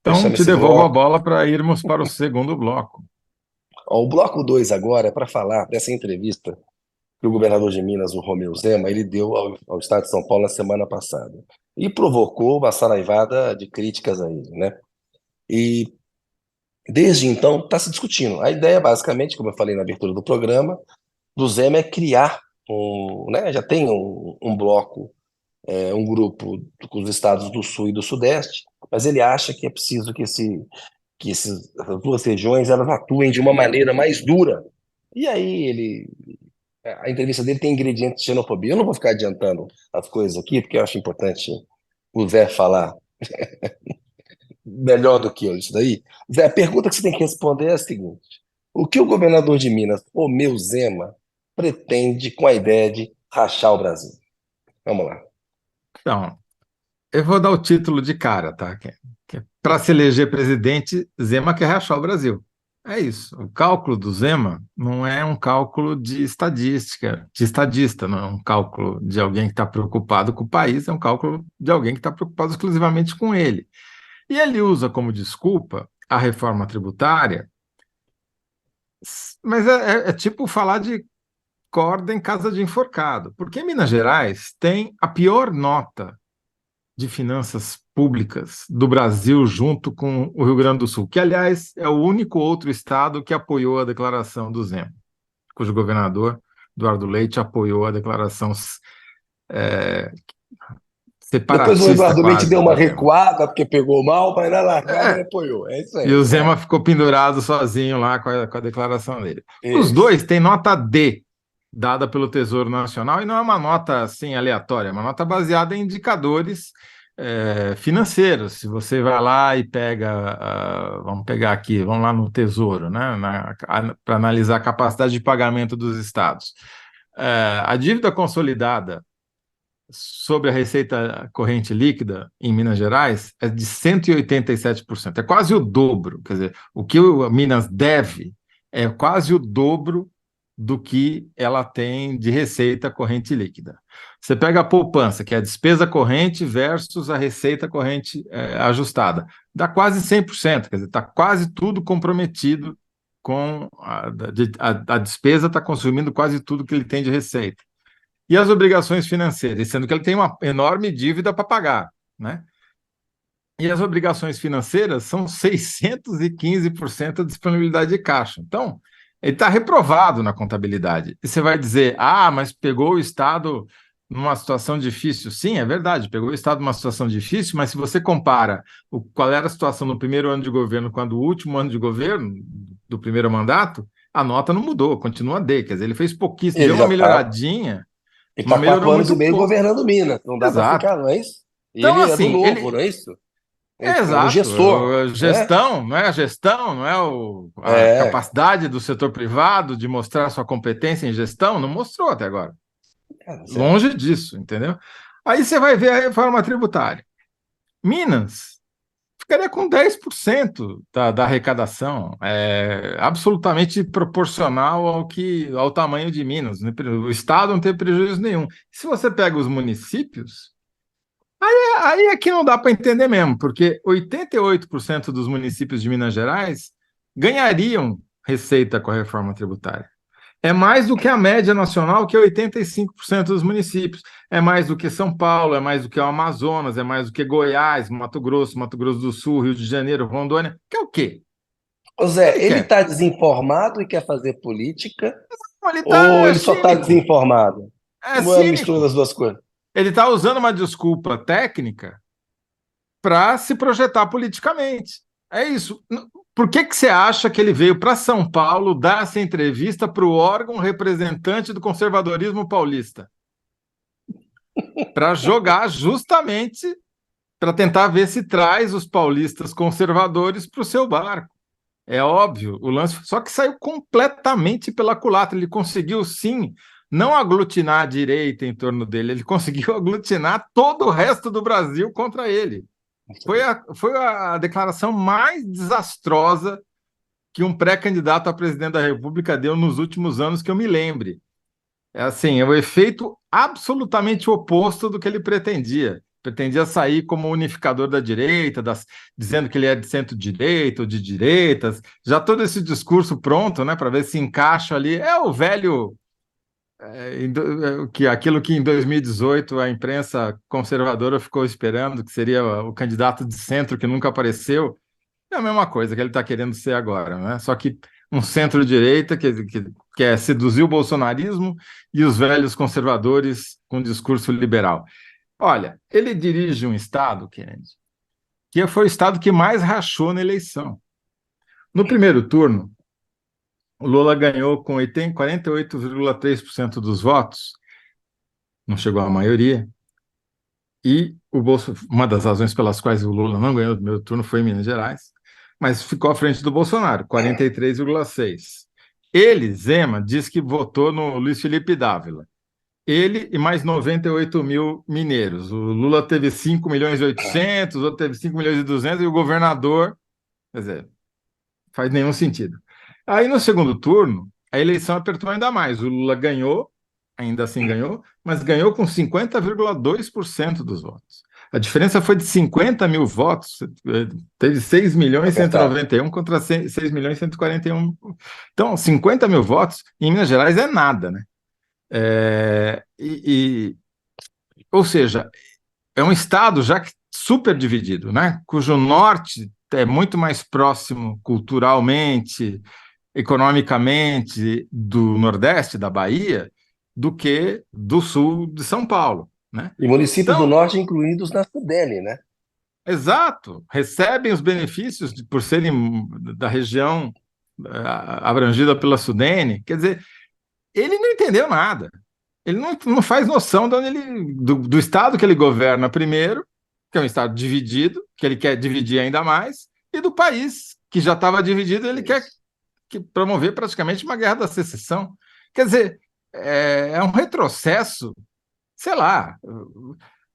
Então, Fechamos te esse devolvo a bloco. bola para irmos para o segundo bloco. Ó, o bloco 2 agora é para falar dessa entrevista que o governador de Minas, o Romeu Zema, ele deu ao Estado de São Paulo na semana passada. E provocou uma saraivada de críticas a ele, né? E desde então está se discutindo. A ideia, basicamente, como eu falei na abertura do programa, do Zema é criar né? Já tem um bloco, um grupo com os estados do Sul e do Sudeste, mas ele acha que é preciso que essas duas regiões elas atuem de uma maneira mais dura. E aí a entrevista dele tem ingredientes de xenofobia. Eu não vou ficar adiantando as coisas aqui, porque eu acho importante o Zé falar melhor do que eu isso daí. Zé, a pergunta que você tem que responder é a seguinte: o que o governador de Minas, Romeu Zema, pretende com a ideia de rachar o Brasil? Vamos lá. Então, eu vou dar o título de cara, tá? Para se eleger presidente, Zema quer rachar o Brasil. É isso. O cálculo do Zema não é um cálculo de estatística, de estadista, não é um cálculo de alguém que está preocupado com o país, é um cálculo de alguém que está preocupado exclusivamente com ele. E ele usa como desculpa a reforma tributária, mas é tipo falar de corda em casa de enforcado, porque Minas Gerais tem a pior nota de finanças públicas do Brasil junto com o Rio Grande do Sul, que, aliás, é o único outro estado que apoiou a declaração do Zema, cujo governador, Eduardo Leite, apoiou a declaração é, Depois o separatista Eduardo Leite quase deu uma do Zema. recuada porque pegou mal, mas na largada ele É, apoiou. É isso e aí. o Zema ficou pendurado sozinho lá com a declaração dele. Os Isso. dois têm nota D, dada pelo Tesouro Nacional, e não é uma nota assim aleatória, é uma nota baseada em indicadores financeiros. Se você vai lá e pega, vamos pegar aqui, vamos lá no Tesouro, né, para analisar a capacidade de pagamento dos estados. A dívida consolidada sobre a receita corrente líquida em Minas Gerais é de 187%. É quase o dobro. Quer dizer, o que o Minas deve é quase o dobro do que ela tem de receita corrente líquida. Você pega a poupança, que é a despesa corrente versus a receita corrente ajustada, dá quase 100%, quer dizer, está quase tudo comprometido com a despesa, está consumindo quase tudo que ele tem de receita. E as obrigações financeiras, sendo que ele tem uma enorme dívida para pagar, né? E as obrigações financeiras são 615% da disponibilidade de caixa. Então, ele está reprovado na contabilidade. E você vai dizer, mas pegou o Estado numa situação difícil. Sim, é verdade, pegou o Estado numa situação difícil, mas se você compara qual era a situação no primeiro ano de governo com a do último ano de governo, do primeiro mandato, a nota não mudou, continua D. Quer dizer, ele fez pouquíssimo, Ele deu uma já está. melhoradinha, Ele está mas melhorou 4 anos e muito meio pouco. governando Minas. Não dá para Exato. ficar, não é isso? E Então, ele é do assim, novo, ele não é isso? é É um exato. gestor, né? Gestão, não é a gestão, não é a É. capacidade do setor privado de mostrar sua competência em gestão, não mostrou até agora. Cara, certo. Longe disso, entendeu? Aí você vai ver a reforma tributária. Minas ficaria com 10% da arrecadação, absolutamente proporcional ao tamanho de Minas. O Estado não tem prejuízo nenhum. Se você pega os municípios, aí é que não dá para entender mesmo, porque 88% dos municípios de Minas Gerais ganhariam receita com a reforma tributária. É mais do que a média nacional, que é 85% dos municípios. É mais do que São Paulo, é mais do que o Amazonas, é mais do que Goiás, Mato Grosso do Sul, Rio de Janeiro, Rondônia. Quer o quê? Ô O que Zé, ele ele quer? está desinformado e quer fazer política, Não, ele ou está ele só está cínico. desinformado? É Uma mistura cínico. das duas coisas. Ele está usando uma desculpa técnica para se projetar politicamente. É isso. Por que você acha que ele veio para São Paulo dar essa entrevista para o órgão representante do conservadorismo paulista? Para jogar justamente para tentar ver se traz os paulistas conservadores para o seu barco. É óbvio, o lance só que saiu completamente pela culatra. Ele conseguiu sim não aglutinar a direita em torno dele, ele conseguiu aglutinar todo o resto do Brasil contra ele. Foi a declaração mais desastrosa que um pré-candidato a presidente da República deu nos últimos anos que eu me lembre. É assim, é o efeito absolutamente oposto do que ele pretendia. pretendia sair como unificador da direita, dizendo que ele é de centro-direita ou de direitas, já todo esse discurso pronto, né, para ver se encaixa ali. É o velho, que aquilo que em 2018 a imprensa conservadora ficou esperando, que seria o candidato de centro que nunca apareceu, é a mesma coisa que ele está querendo ser agora, né? Só que um centro-direita que quer seduzir o bolsonarismo e os velhos conservadores com discurso liberal. Olha, ele dirige um estado, Kennedy, que foi o estado que mais rachou na eleição. No primeiro turno, o Lula ganhou com 48,3% dos votos, não chegou à maioria, e uma das razões pelas quais o Lula não ganhou no primeiro turno foi em Minas Gerais, mas ficou à frente do Bolsonaro, 43,6%. Ele, Zema, diz que votou no Luiz Felipe Dávila. Ele e mais 98 mil mineiros. O Lula teve 5 milhões e 800, o outro teve 5 milhões e 200, e o governador, quer dizer, faz nenhum sentido. Aí no segundo turno, a eleição apertou ainda mais. O Lula ganhou, ainda assim ganhou, mas ganhou com 50,2% dos votos. A diferença foi de 50 mil votos, teve 6 milhões e Apertado. 191 contra 6 milhões e 141. Então, 50 mil votos em Minas Gerais é nada, né? Ou seja, é um estado já super dividido, né? Cujo norte é muito mais próximo culturalmente, economicamente do Nordeste, da Bahia, do que do sul de São Paulo, né? E municípios do Então, norte incluídos na Sudene, né? exato, recebem os benefícios por serem da região abrangida pela Sudene. Quer dizer, ele não entendeu nada. Ele não faz noção de onde do estado que ele governa primeiro, que é um estado dividido, que ele quer dividir ainda mais, e do país, que já estava dividido, ele quer promover praticamente uma guerra da secessão. Quer dizer, é um retrocesso, sei lá.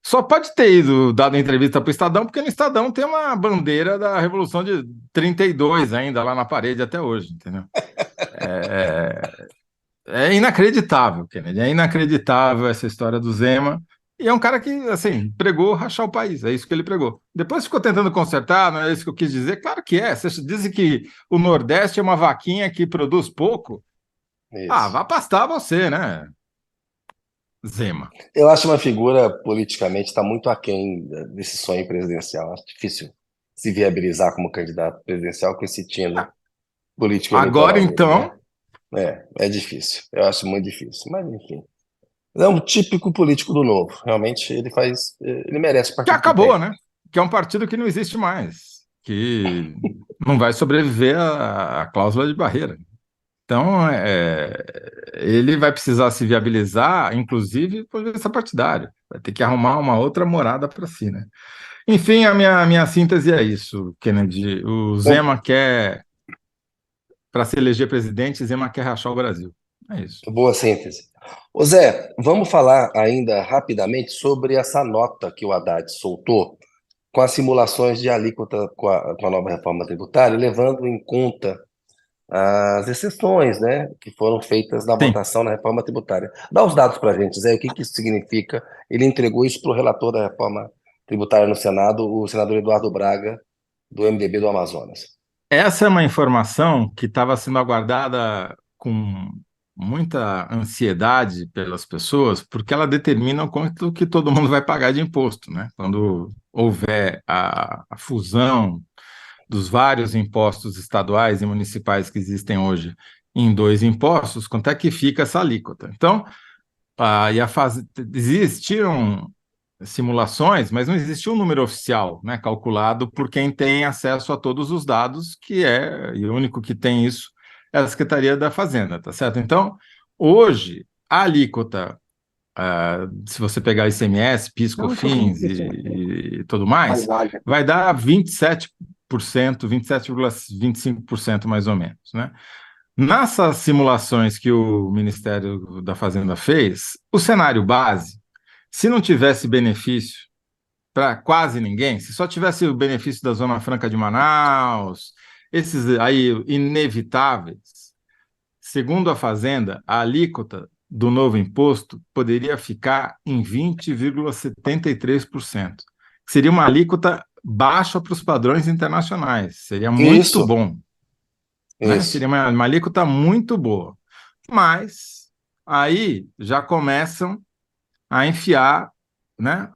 Só pode ter ido dado entrevista para o Estadão, porque no Estadão tem uma bandeira da Revolução de 32 ainda lá na parede até hoje, entendeu? É inacreditável, Kennedy. É inacreditável essa história do Zema. E é um cara que, assim, pregou rachar o país. É isso que ele pregou. Depois ficou tentando consertar, não é isso que eu quis dizer? Claro que é. Vocês dizem que o Nordeste é uma vaquinha que produz pouco. Ah, Isso. vá pastar você, né, Zema? Eu acho uma figura politicamente está muito aquém desse sonho presidencial. Acho difícil se viabilizar como candidato presidencial com esse tino político Agora, eleitoral dele, né? então, É difícil. Eu acho muito difícil. Mas enfim. É um típico político do novo. Realmente ele merece o que partido que acabou, tem. né? Que é um partido que não existe mais, que não vai sobreviver à cláusula de barreira. Então, ele vai precisar se viabilizar, inclusive por vista partidária. Vai ter que arrumar uma outra morada para si, né? Enfim, a minha síntese é isso, Kennedy. O Bom, Zema quer, para se eleger presidente, Zema quer rachar o Brasil. É isso. boa síntese. Ô Zé, vamos falar ainda rapidamente sobre essa nota que o Haddad soltou com as simulações de alíquota com a nova reforma tributária, levando em conta as exceções, né, que foram feitas na Sim. votação na reforma tributária. Dá os dados para a gente, Zé, o que que isso significa? Ele entregou isso para o relator da reforma tributária no Senado, o senador Eduardo Braga, do MDB do Amazonas. Essa é uma informação que estava sendo aguardada com muita ansiedade pelas pessoas, porque ela determina o quanto que todo mundo vai pagar de imposto, né? Quando houver a fusão dos vários impostos estaduais e municipais que existem hoje em dois impostos, quanto é que fica essa alíquota? Então, existiram simulações, mas não existia um número oficial, né, calculado por quem tem acesso a todos os dados, e o único que tem isso é a Secretaria da Fazenda, tá certo? Então, hoje, a alíquota, se você pegar ICMS, PIS, COFINS e tudo mais, vai dar 27%, 27,25% mais ou menos, né? Nessas simulações que o Ministério da Fazenda fez, o cenário base, se não tivesse benefício para quase ninguém, se só tivesse o benefício da Zona Franca de Manaus, esses aí inevitáveis, segundo a Fazenda, a alíquota do novo imposto poderia ficar em 20,73%. Seria uma alíquota baixa para os padrões internacionais. Seria muito Isso, bom, né? isso. Seria uma alíquota muito boa. Mas aí já começam a enfiar, né,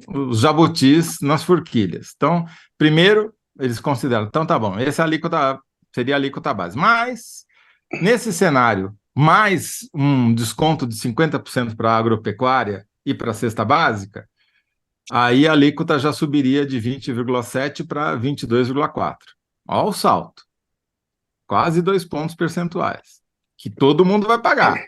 os jabutis nas forquilhas. Então, primeiro, eles consideram, então tá bom, essa alíquota seria a alíquota base. Mas, nesse cenário, mais um desconto de 50% para a agropecuária e para a cesta básica, aí a alíquota já subiria de 20,7 para 22,4. Olha o salto, quase 2 pontos percentuais, que todo mundo vai pagar.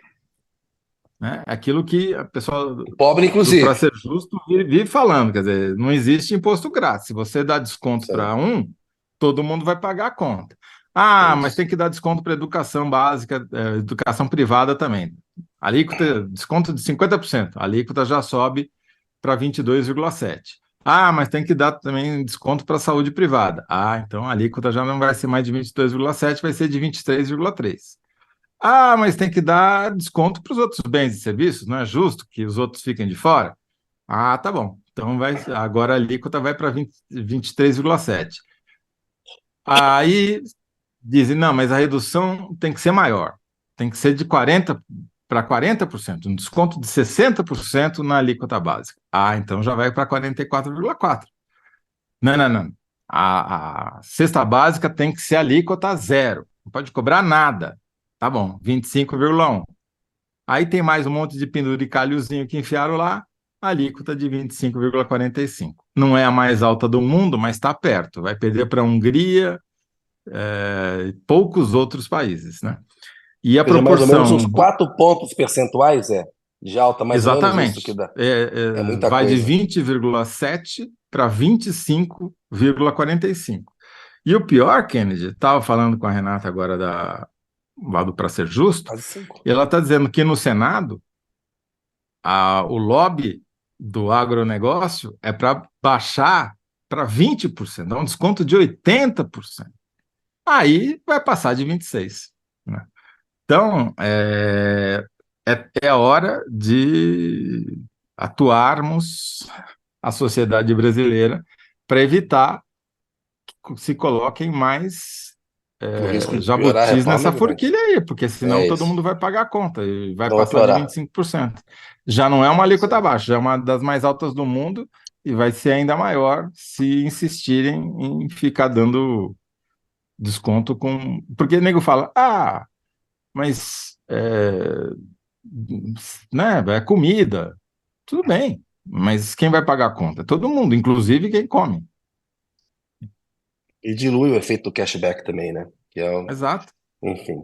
Né? Aquilo que a pessoa Pobre, para inclusive. ser justo vive falando, quer dizer, não existe imposto grátis. Se você dá desconto Isso aí. para um, todo mundo vai pagar a conta. Ah, mas Isso. tem que dar desconto para educação básica, educação privada também. Alíquota, desconto de 50%, a alíquota já sobe para 22,7. Ah, mas tem que dar também desconto para a saúde privada. Ah, então a alíquota já não vai ser mais de 22,7, vai ser de 23,3. Ah, mas tem que dar desconto para os outros bens e serviços, não é justo que os outros fiquem de fora? Ah, tá bom. Então agora a alíquota vai para 23,7. Aí dizem, não, mas a redução tem que ser maior. Tem que ser de 40 para 40%, um desconto de 60% na alíquota básica. Ah, então já vai para 44,4. Não, não, não. A cesta básica tem que ser alíquota zero. Não pode cobrar nada. Tá bom, 25,1. Aí tem mais um monte de penduricalhozinho que enfiaram lá, alíquota de 25,45. Não é a mais alta do mundo, mas está perto. Vai perder para a Hungria, e poucos outros países, né? E a Quer dizer, mais ou menos uns proporção, 4 pontos percentuais, de alta, mais ou menos isso que exatamente, dá. É muita vai de coisa. 20,7 para 25,45. E o pior, Kennedy, estava falando com a Renata agora lá do Para Ser Justo, Quase 5. e ela está dizendo que no Senado o lobby do agronegócio é para baixar para 20%, dá um desconto de 80%. Aí vai passar de 26%. Né? Então, é hora de atuarmos a sociedade brasileira para evitar que se coloquem mais O risco de piorar a jabutis reforma é nessa grande. forquilha aí, porque senão É todo isso. mundo vai pagar a conta e vai Não vai passar de piorar. 25%. Já não é uma Isso alíquota aí. baixa, já é uma das mais altas do mundo e vai ser ainda maior se insistirem em ficar dando desconto com. Porque o nego fala, mas né, é comida, tudo bem, mas quem vai pagar a conta? Todo mundo, inclusive quem come. E dilui o efeito do cashback também, né? Exato. Enfim.